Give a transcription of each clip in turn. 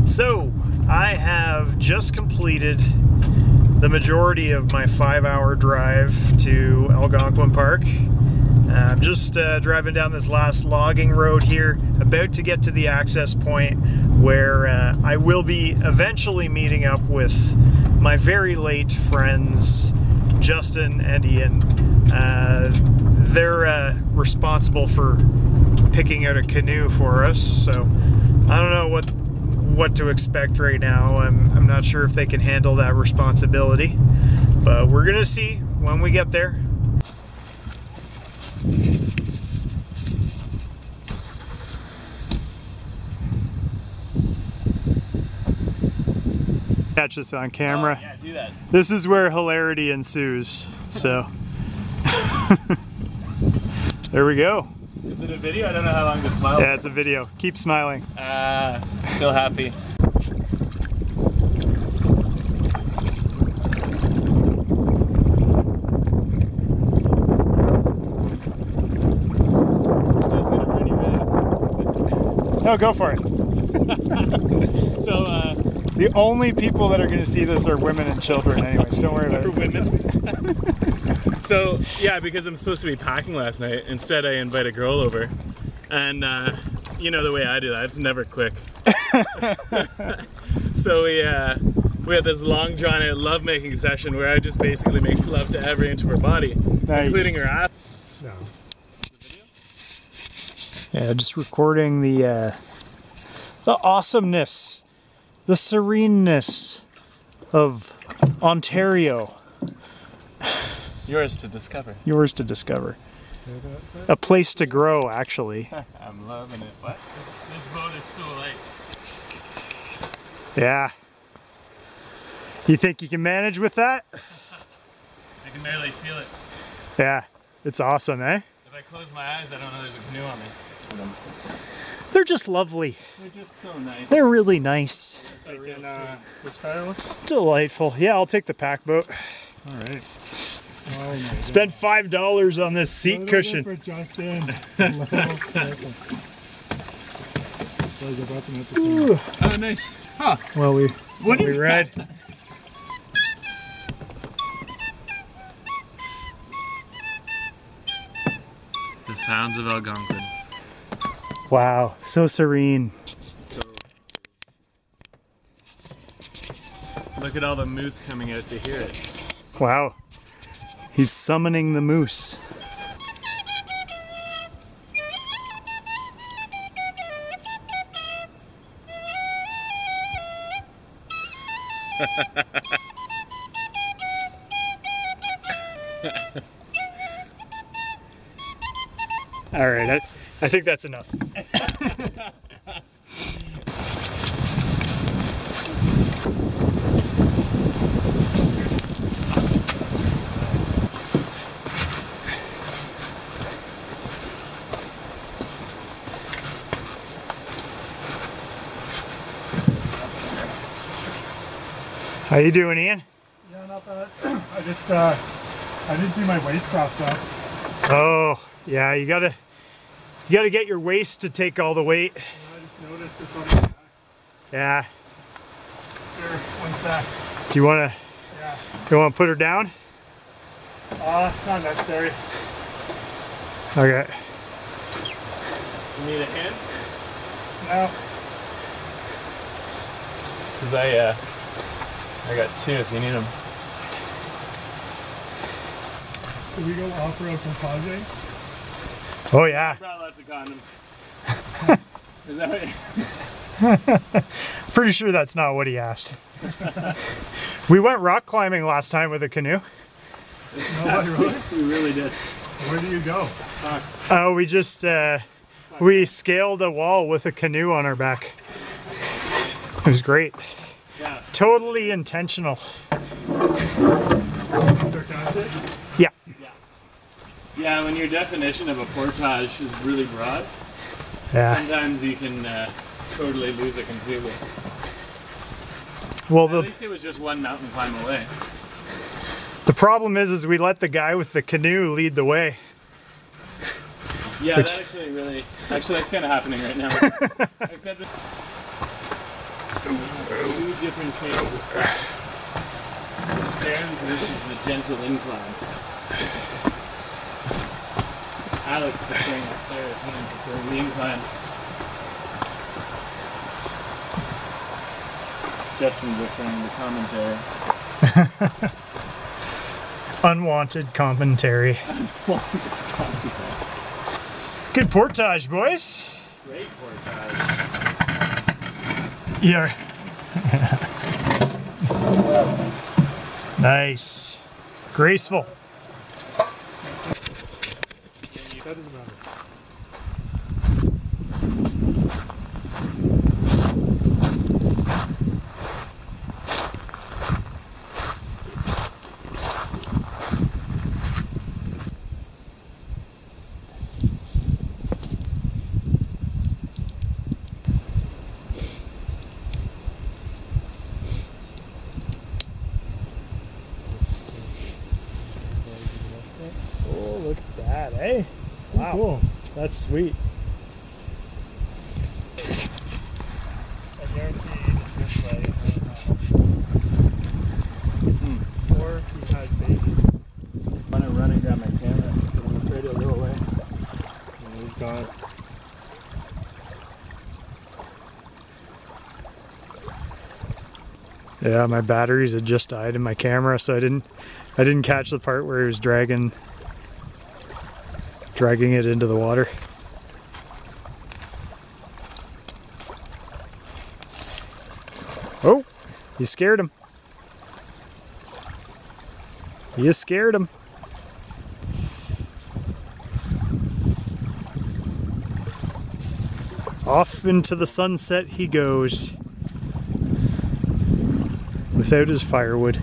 So, I have just completed the majority of my 5-hour drive to Algonquin Park. I'm just driving down this last logging road here, about to get to the access point where I will be eventually meeting up with my very late friends, Justin and Ian. They're responsible for picking out a canoe for us, so I don't know what to expect right now. I'm not sure if they can handle that responsibility, but we're gonna see when we get there. Catch us on camera. Oh, yeah, do that. This is where hilarity ensues, so. There we go. Is it a video? I don't know how long to smile. Yeah, it's a video. Keep smiling. Still happy. No, go for it. So, the only people that are going to see this are women and children anyways, don't worry about it. women. So, yeah, because I'm supposed to be packing last night, instead I invite a girl over. And, you know the way I do that, it's never quick. So we had this long drawn out love making session where I just basically make love to every inch of her body, nice. Including her ass. No. Yeah, just recording the awesomeness, the sereneness of Ontario. Yours to discover. Yours to discover. A place to grow, actually. I'm loving it. What? This boat is so light. Yeah. You think you can manage with that? I can barely feel it. Yeah, it's awesome, eh? If I close my eyes, I don't know there's a canoe on me. They're just lovely. They're just so nice. They're really nice. This fireworks? Delightful. Yeah, I'll take the pack boat. All right. Oh my Spend $5 on this seat cushion. For Justin. Oh, nice. Huh. Well, we is read. That? The sounds of Algonquin. Wow, so serene. So, look at all the moose coming out to hear it. Wow. He's summoning the moose. All right, I think that's enough. How you doing, Ian? Yeah, not bad. I didn't do my waist props up. Oh, yeah, you gotta get your waist to take all the weight. Yeah, I just noticed it's on the back. Yeah. Here, one sec. Do you wanna? Yeah. You wanna put her down? Not necessary. Okay. You need a hand? No. Because I got two if you need them. Can we go off-road from Pajay? Oh yeah. I brought lots of condoms. Is that right? Pretty sure that's not what he asked. We went rock climbing last time with a canoe. No, really? We really did. Where do you go? Oh, we just we scaled a wall with a canoe on our back. It was great. Yeah. Totally intentional. Sarcastic? Yeah. Yeah, when your definition of a portage is really broad, Yeah. sometimes you can totally lose it completely. Well, At least it was just one mountain climb away. the problem is we let the guy with the canoe lead the way. Yeah, Which- that actually that's kind of happening right now. Except Two different changes of track. The stairs versus the gentle incline. Alex preferring the stairs, and I'm preferring the incline. Justin preferring the commentary. Unwanted commentary. Unwanted commentary. Good portage, boys. Great portage. Yeah. Nice. Graceful. That doesn't matter. Oh, look at that, eh? Wow. Cool. That's sweet. I guarantee this way. Or he has baby. I'm gonna run and grab my camera. I'm afraid it'll go away. And he's gone. Yeah, my batteries had just died in my camera, so I didn't catch the part where he was dragging it into the water. Oh, you scared him. You scared him. Off into the sunset he goes. Without his firewood.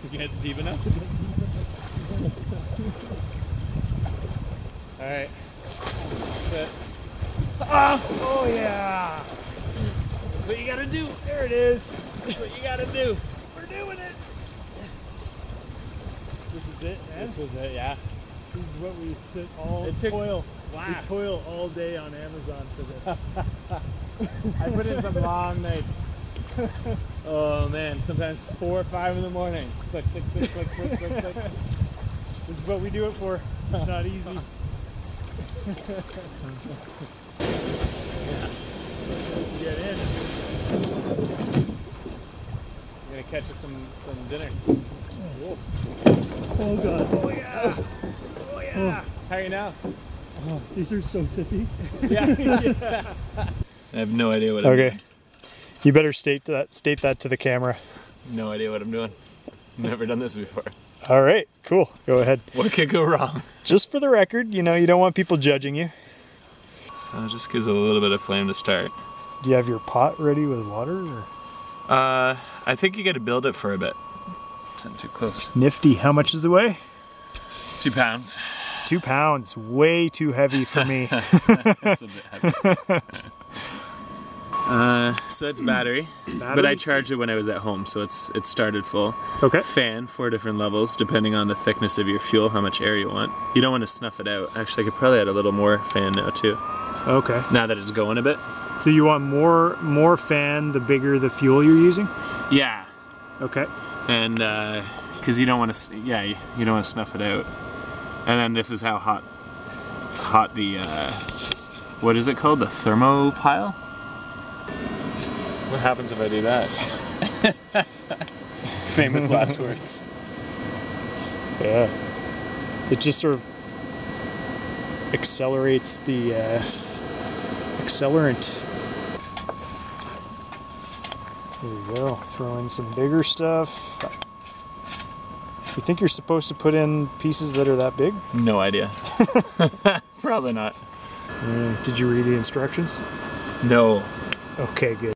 You get deep enough? Alright. Sit. Oh yeah! That's what you gotta do. There it is. That's what you gotta do. We're doing it. This is it, man. This is it, yeah. This is what we sit all It took- toil. Wow. We toil all day on Amazon for this. I put in some long nights. Oh man, sometimes 4 or 5 in the morning. Click, click, click, click, click, click, click. This is what we do it for. It's not easy. Get in. I'm gonna catch us some dinner. Oh god. Oh yeah. Oh yeah. How are you now? Oh, these are so tippy. Yeah. I have no idea what I'm doing. Okay. You better state that to the camera. No idea what I'm doing. Never done this before. All right, cool. Go ahead. What could go wrong? Just for the record, you know, you don't want people judging you. Just gives it a little bit of flame to start. Do you have your pot ready with water? Or? I think you got to build it for a bit. Isn't too close. Nifty. How much does it weigh? 2 pounds. 2 pounds. Way too heavy for me. That's a bit heavy. So that's battery, but I charged it when I was at home, so it started full. Okay. Fan, 4 different levels, depending on the thickness of your fuel, how much air you want. You don't want to snuff it out. Actually, I could probably add a little more fan now too. Okay. Now that it's going a bit. So you want more fan the bigger the fuel you're using? Yeah. Okay. And because you don't want to, you don't want to snuff it out. And then this is how hot the what is it called? The thermopile. What happens if I do that? Famous last words. Yeah. It just sort of accelerates the accelerant. There we go. Throw in some bigger stuff. You think you're supposed to put in pieces that are that big? No idea. Probably not. Did you read the instructions? No. Okay, good.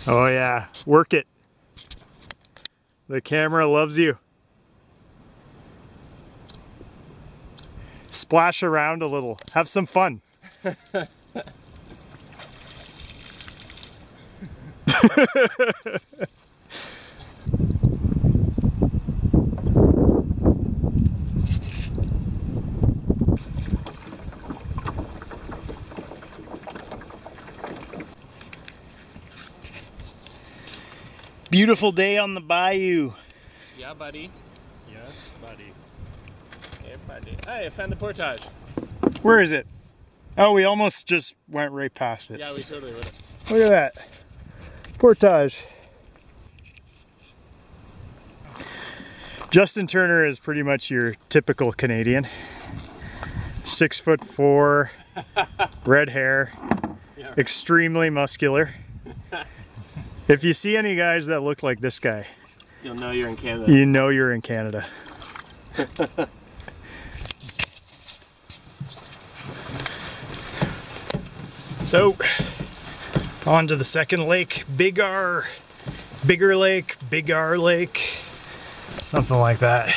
Oh yeah, work it. The camera loves you. Splash around a little. Have some fun. Beautiful day on the bayou. Yeah, buddy. Yes, buddy. Hey, buddy. Hey, I found the portage. Where is it? Oh, we almost just went right past it. Yeah, we totally would. Look at that. Portage. Justin Turner is pretty much your typical Canadian. 6'4", red hair, Yeah. extremely muscular. If you see any guys that look like this guy, You'll know you're in Canada. you know you're in Canada. So, on to the second lake, Biggar Lake, Biggar Lake, something like that.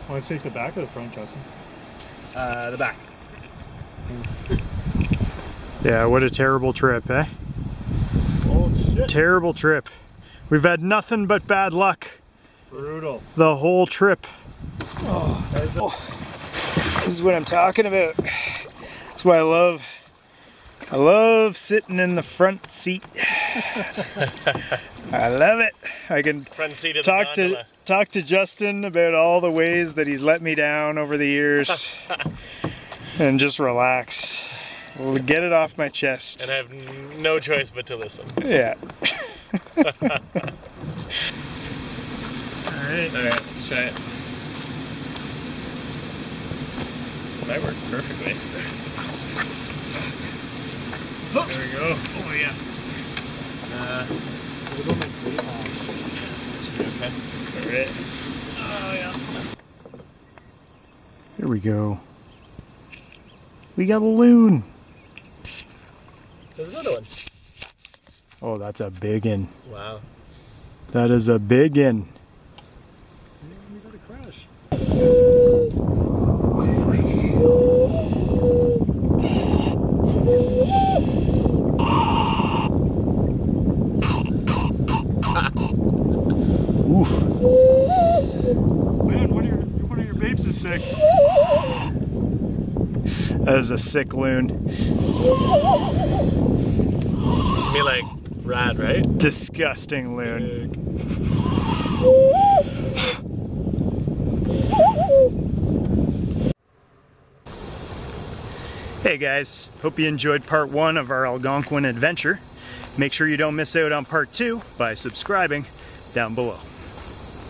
Want to take the back or the front, Justin? The back. Yeah, what a terrible trip, eh? Oh shit! Terrible trip. We've had nothing but bad luck Brutal. the whole trip. Oh, this is what I'm talking about. That's why I love sitting in the front seat. I love it. I can Front seat of the talk to Justin about all the ways that he's let me down over the years and just relax. We'll get it off my chest. And I have no choice but to listen. Yeah. Alright, let's try it. Might work perfectly. There we go. Oh yeah. Okay. Alright. Oh yeah. Here we go. We got a loon. There's another one. Oh, that's a big one. Wow. That is a big one. We got a crash. Ooh. Man, one of your babes is sick. That is a sick loon. Me like rad, right? Disgusting loon. Hey guys, hope you enjoyed part 1 of our Algonquin adventure. Make sure you don't miss out on part 2 by subscribing down below.